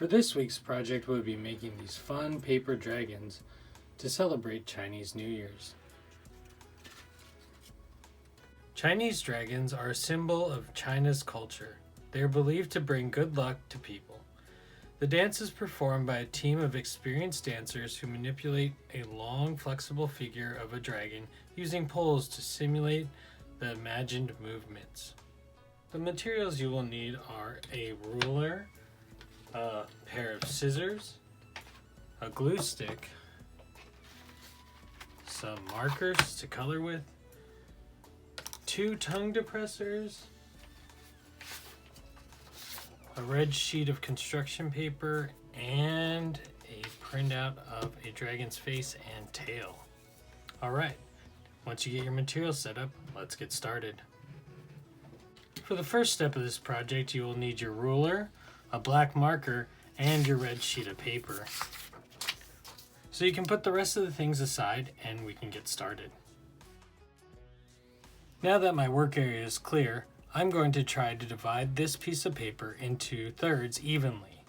For this week's project, we'll be making these fun paper dragons to celebrate Chinese New Year's. Chinese dragons are a symbol of China's culture. They are believed to bring good luck to people. The dance is performed by a team of experienced dancers who manipulate a long, flexible figure of a dragon using poles to simulate the imagined movements. The materials you will need are a ruler, a pair of scissors, a glue stick, some markers to color with, 2 tongue depressors, a red sheet of construction paper, and a printout of a dragon's face and tail. Alright, once you get your materials set up, let's get started. For the first step of this project, you will need your ruler, a black marker, and your red sheet of paper. So you can put the rest of the things aside and we can get started. Now that my work area is clear, I'm going to try to divide this piece of paper into thirds evenly.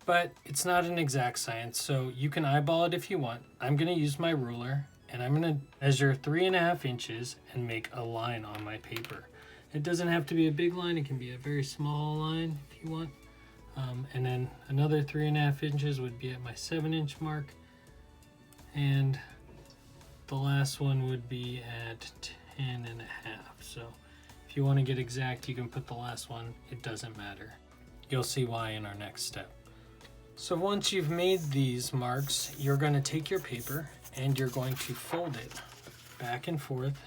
But it's not an exact science, so you can eyeball it if you want. I'm going to use my ruler and I'm going to measure 3.5 inches and make a line on my paper. It doesn't have to be a big line, it can be a very small line if you want. And then another 3.5 inches would be at my 7-inch mark. And the last one would be at 10.5. So if you want to get exact, you can put the last one. It doesn't matter. You'll see why in our next step. So once you've made these marks, you're going to take your paper and you're going to fold it back and forth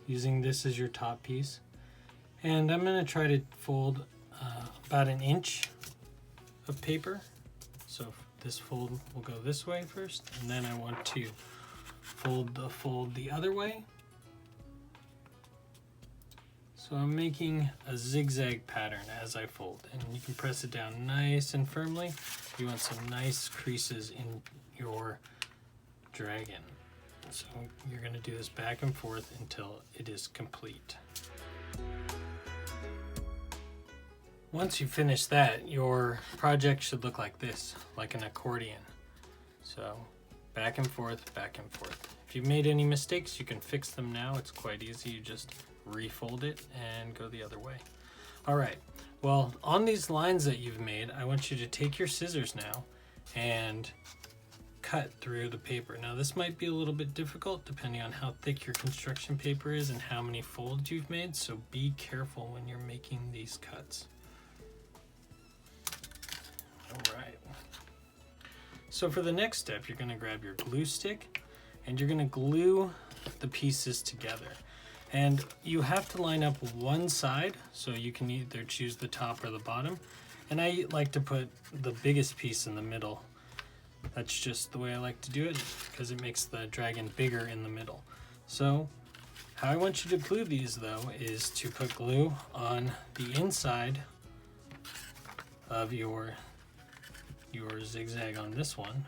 using this as your top piece. And I'm going to try to fold about 1 inch of paper. So this fold will go this way first, and then I want to fold the other way. So I'm making a zigzag pattern as I fold, and you can press it down nice and firmly. You want some nice creases in your dragon. So you're going to do this back and forth until it is complete. Once you finish that, your project should look like this, like an accordion. So back and forth, back and forth. If you've made any mistakes, you can fix them now. It's quite easy. You just refold it and go the other way. All right, well, on these lines that you've made, I want you to take your scissors now and cut through the paper. Now this might be a little bit difficult depending on how thick your construction paper is and how many folds you've made, so be careful when you're making these cuts. All right. So for the next step, you're going to grab your glue stick and you're going to glue the pieces together. And you have to line up one side, so you can either choose the top or the bottom. And I like to put the biggest piece in the middle. That's just the way I like to do it because it makes the dragon bigger in the middle. So how I want you to glue these though is to put glue on the inside of your zigzag on this one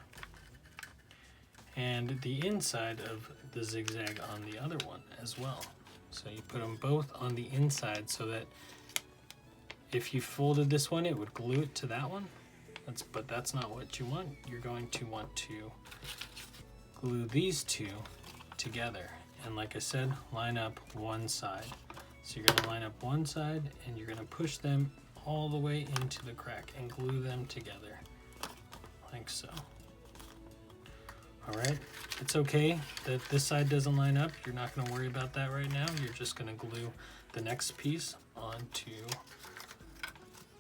and the inside of the zigzag on the other one as well. So you put them both on the inside so that if you folded this one, it would glue it to that one. But that's not what you want. You're going to want to glue these two together. And like I said, line up one side. So you're going to line up one side and you're going to push them all the way into the crack and glue them together. Like so. All right, it's okay that this side doesn't line up. You're not going to worry about that right now. You're just going to glue the next piece onto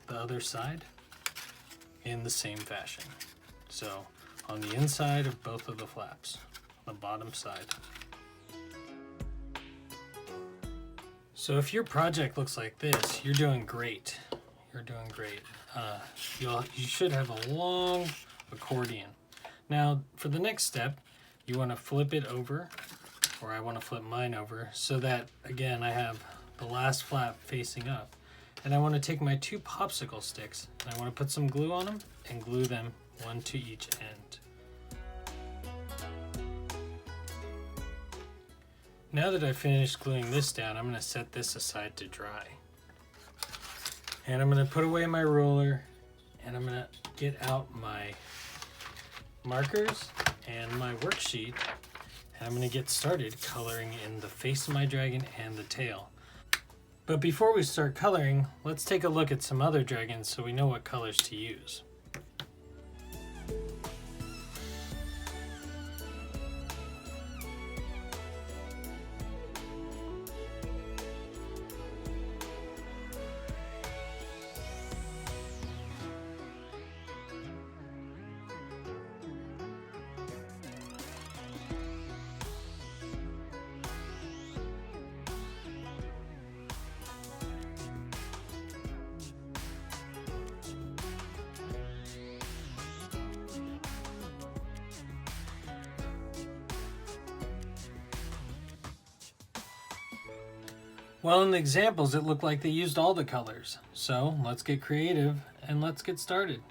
the other side in the same fashion. So on the inside of both of the flaps, the bottom side. So if your project looks like this, you're doing great. You're doing great. You should have a long accordion. Now for the next step, you want to flip it over, or I want to flip mine over, so that again I have the last flap facing up. And I want to take my 2 popsicle sticks and I want to put some glue on them and glue them one to each end. Now that I've finished gluing this down, I'm going to set this aside to dry. And I'm going to put away my ruler and I'm going to get out my markers and my worksheet, and I'm going to get started coloring in the face of my dragon and the tail. But before we start coloring, let's take a look at some other dragons so we know what colors to use. Well, in the examples, it looked like they used all the colors. So let's get creative and let's get started.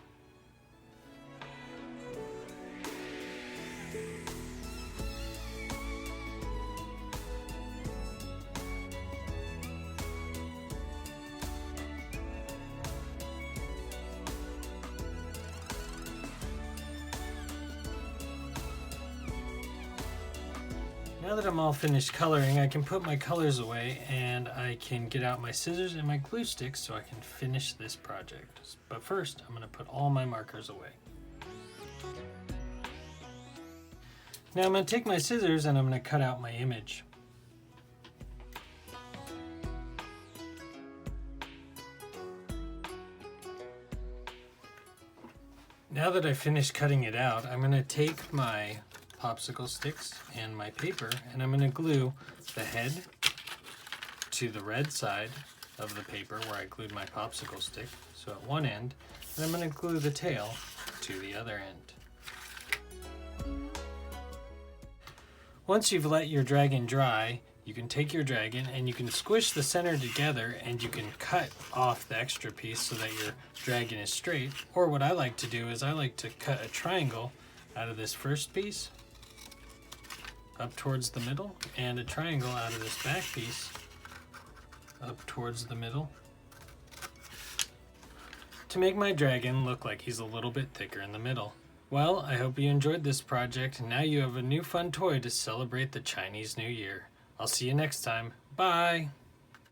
Now that I'm all finished coloring, I can put my colors away and I can get out my scissors and my glue sticks so I can finish this project. But first, I'm going to put all my markers away. Now I'm going to take my scissors and I'm going to cut out my image. Now that I've finished cutting it out, I'm going to take my popsicle sticks and my paper, and I'm going to glue the head to the red side of the paper where I glued my popsicle stick, so at one end, and I'm going to glue the tail to the other end. Once you've let your dragon dry, you can take your dragon and you can squish the center together and you can cut off the extra piece so that your dragon is straight. Or what I like to do is I like to cut a triangle out of this first piece up towards the middle, and a triangle out of this back piece up towards the middle to make my dragon look like he's a little bit thicker in the middle. Well, I hope you enjoyed this project. Now you have a new fun toy to celebrate the Chinese New Year. I'll see you next time. Bye!